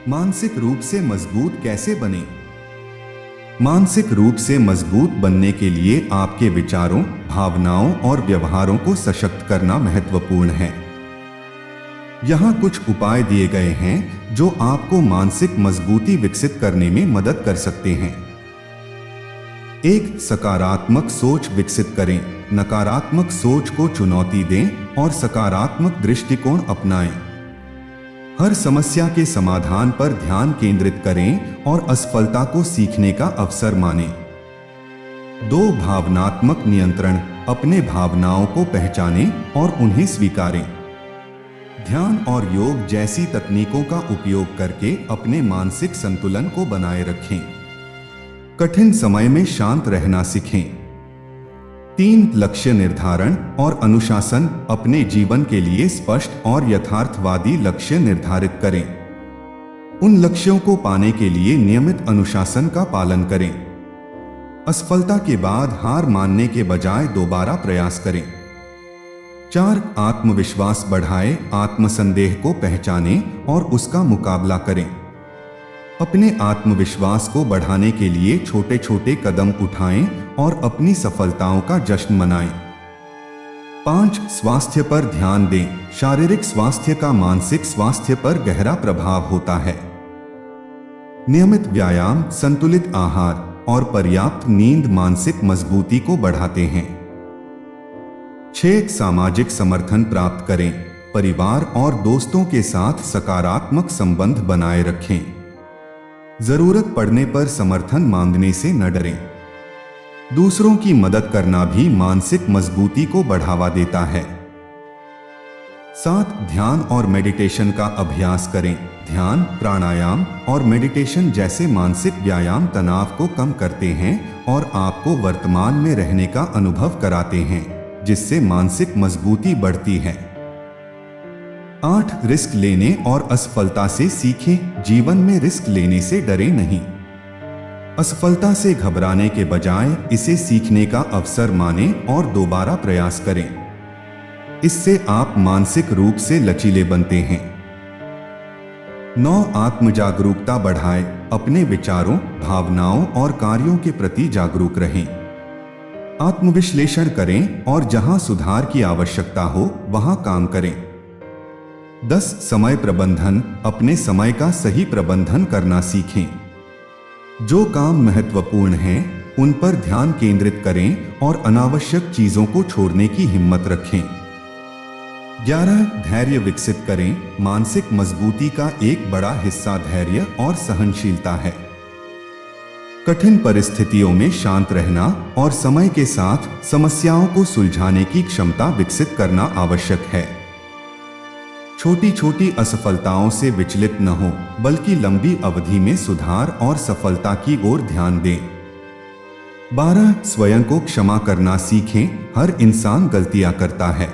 मानसिक रूप से मजबूत कैसे बने? मानसिक रूप से मजबूत बनने के लिए आपके विचारों, भावनाओं और व्यवहारों को सशक्त करना महत्वपूर्ण है। यहाँ कुछ उपाय दिए गए हैं जो आपको मानसिक मजबूती विकसित करने में मदद कर सकते हैं। 1. सकारात्मक सोच विकसित करें। नकारात्मक सोच को चुनौती दें और सकारात्मक दृष्टिकोण अपनाएं। हर समस्या के समाधान पर ध्यान केंद्रित करें और असफलता को सीखने का अवसर मानें। 2. भावनात्मक नियंत्रण। अपने भावनाओं को पहचानें और उन्हें स्वीकारें। ध्यान और योग जैसी तकनीकों का उपयोग करके अपने मानसिक संतुलन को बनाए रखें। कठिन समय में शांत रहना सीखें। 3. लक्ष्य निर्धारण और अनुशासन। अपने जीवन के लिए स्पष्ट और यथार्थवादी लक्ष्य निर्धारित करें। उन लक्ष्यों को पाने के लिए नियमित अनुशासन का पालन करें। असफलता के बाद हार मानने के बजाय दोबारा प्रयास करें। 4. आत्मविश्वास बढ़ाएं। आत्मसंदेह को पहचानें और उसका मुकाबला करें। अपने आत्मविश्वास को बढ़ाने के लिए छोटे छोटे कदम उठाएं और अपनी सफलताओं का जश्न मनाएं। 5. स्वास्थ्य पर ध्यान दें। शारीरिक स्वास्थ्य का मानसिक स्वास्थ्य पर गहरा प्रभाव होता है। नियमित व्यायाम, संतुलित आहार और पर्याप्त नींद मानसिक मजबूती को बढ़ाते हैं। 6. सामाजिक समर्थन प्राप्त करें। परिवार और दोस्तों के साथ सकारात्मक संबंध बनाए रखें। जरूरत पड़ने पर समर्थन मांगने से न डरें। दूसरों की मदद करना भी मानसिक मजबूती को बढ़ावा देता है। 7. ध्यान और मेडिटेशन का अभ्यास करें। ध्यान, प्राणायाम और मेडिटेशन जैसे मानसिक व्यायाम तनाव को कम करते हैं और आपको वर्तमान में रहने का अनुभव कराते हैं, जिससे मानसिक मजबूती बढ़ती है। 8. रिस्क लेने और असफलता से सीखें। जीवन में रिस्क लेने से डरे नहीं। असफलता से घबराने के बजाय इसे सीखने का अवसर मानें और दोबारा प्रयास करें। इससे आप मानसिक रूप से लचीले बनते हैं। 9. आत्मजागरूकता बढ़ाएं। अपने विचारों, भावनाओं और कार्यों के प्रति जागरूक रहें। आत्मविश्लेषण करें और जहां सुधार की आवश्यकता हो वहां काम करें। 10. समय प्रबंधन। अपने समय का सही प्रबंधन करना सीखें। जो काम महत्वपूर्ण हैं, उन पर ध्यान केंद्रित करें और अनावश्यक चीजों को छोड़ने की हिम्मत रखें। 11. धैर्य विकसित करें। मानसिक मजबूती का एक बड़ा हिस्सा धैर्य और सहनशीलता है। कठिन परिस्थितियों में शांत रहना और समय के साथ समस्याओं को सुलझाने की क्षमता विकसित करना आवश्यक है। छोटी छोटी असफलताओं से विचलित न हो, बल्कि लंबी अवधि में सुधार और सफलता की ओर ध्यान दें। 12. स्वयं को क्षमा करना सीखें। हर इंसान गलतियां करता है।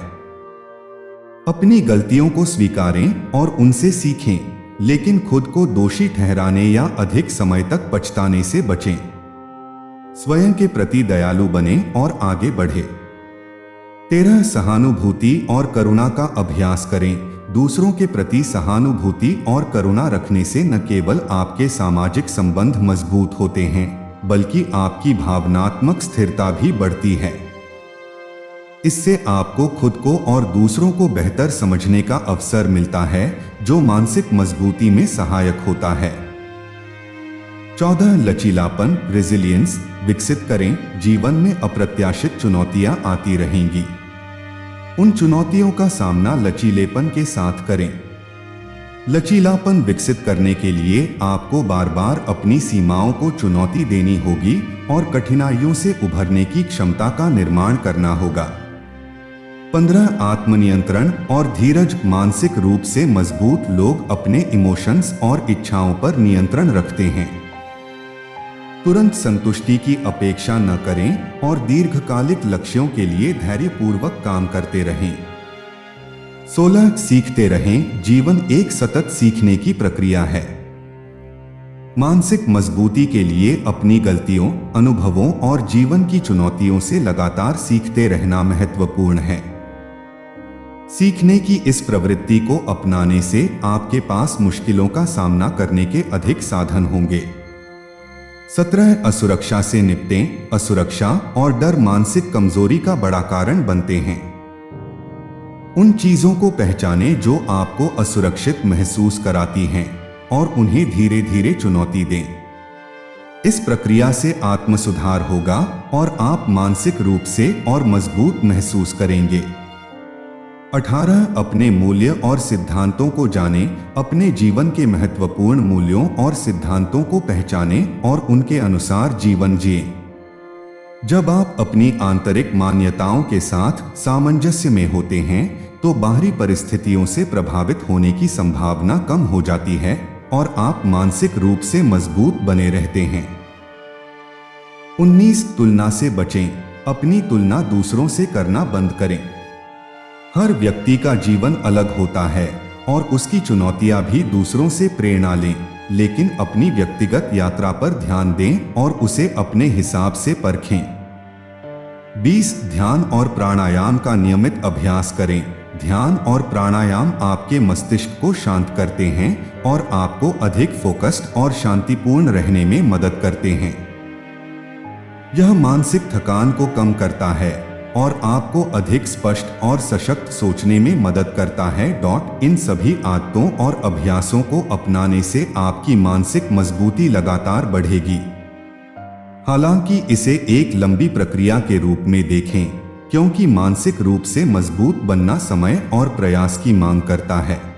अपनी गलतियों को स्वीकारें और उनसे सीखें, लेकिन खुद को दोषी ठहराने या अधिक समय तक पछताने से बचें। स्वयं के प्रति दयालु बनें और आगे बढ़ें। 13. सहानुभूति और करुणा का अभ्यास करें। दूसरों के प्रति सहानुभूति और करुणा रखने से न केवल आपके सामाजिक संबंध मजबूत होते हैं, बल्कि आपकी भावनात्मक स्थिरता भी बढ़ती है। इससे आपको खुद को और दूसरों को बेहतर समझने का अवसर मिलता है, जो मानसिक मजबूती में सहायक होता है। 14. लचीलापन, रेजिलियंस विकसित करें। जीवन में अप्रत्याशित चुनौतियां आती रहेंगी। उन चुनौतियों का सामना लचीलेपन के साथ करें। लचीलापन विकसित करने के लिए आपको बार बार अपनी सीमाओं को चुनौती देनी होगी और कठिनाइयों से उभरने की क्षमता का निर्माण करना होगा। 15. आत्मनियंत्रण और धीरज। मानसिक रूप से मजबूत लोग अपने इमोशंस और इच्छाओं पर नियंत्रण रखते हैं। तुरंत संतुष्टि की अपेक्षा न करें और दीर्घकालिक लक्ष्यों के लिए धैर्यपूर्वक काम करते रहें। 16. सीखते रहें। जीवन एक सतत सीखने की प्रक्रिया है। मानसिक मजबूती के लिए अपनी गलतियों, अनुभवों और जीवन की चुनौतियों से लगातार सीखते रहना महत्वपूर्ण है। सीखने की इस प्रवृत्ति को अपनाने से आपके पास मुश्किलों का सामना करने के अधिक साधन होंगे। 17 असुरक्षा से निपटें। असुरक्षा और डर मानसिक कमजोरी का बड़ा कारण बनते हैं। उन चीजों को पहचानें जो आपको असुरक्षित महसूस कराती हैं और उन्हें धीरे धीरे चुनौती दें। इस प्रक्रिया से आत्मसुधार होगा और आप मानसिक रूप से और मजबूत महसूस करेंगे। 18 अपने मूल्य और सिद्धांतों को जानें। अपने जीवन के महत्वपूर्ण मूल्यों और सिद्धांतों को पहचानें और उनके अनुसार जीवन जिएं। जब आप अपनी आंतरिक मान्यताओं के साथ सामंजस्य में होते हैं तो बाहरी परिस्थितियों से प्रभावित होने की संभावना कम हो जाती है और आप मानसिक रूप से मजबूत बने रहते हैं। 19 तुलना से बचें। अपनी तुलना दूसरों से करना बंद करें। हर व्यक्ति का जीवन अलग होता है और उसकी चुनौतियां भी दूसरों से प्रेरणा लें, लेकिन अपनी व्यक्तिगत यात्रा पर ध्यान दें और उसे अपने हिसाब से परखें। 20 ध्यान और प्राणायाम का नियमित अभ्यास करें। ध्यान और प्राणायाम आपके मस्तिष्क को शांत करते हैं और आपको अधिक फोकस्ड और शांतिपूर्ण रहने में मदद करते हैं। यह मानसिक थकान को कम करता है और आपको अधिक स्पष्ट और सशक्त सोचने में मदद करता है। इन सभी आदतों और अभ्यासों को अपनाने से आपकी मानसिक मजबूती लगातार बढ़ेगी। हालांकि इसे एक लंबी प्रक्रिया के रूप में देखें, क्योंकि मानसिक रूप से मजबूत बनना समय और प्रयास की मांग करता है।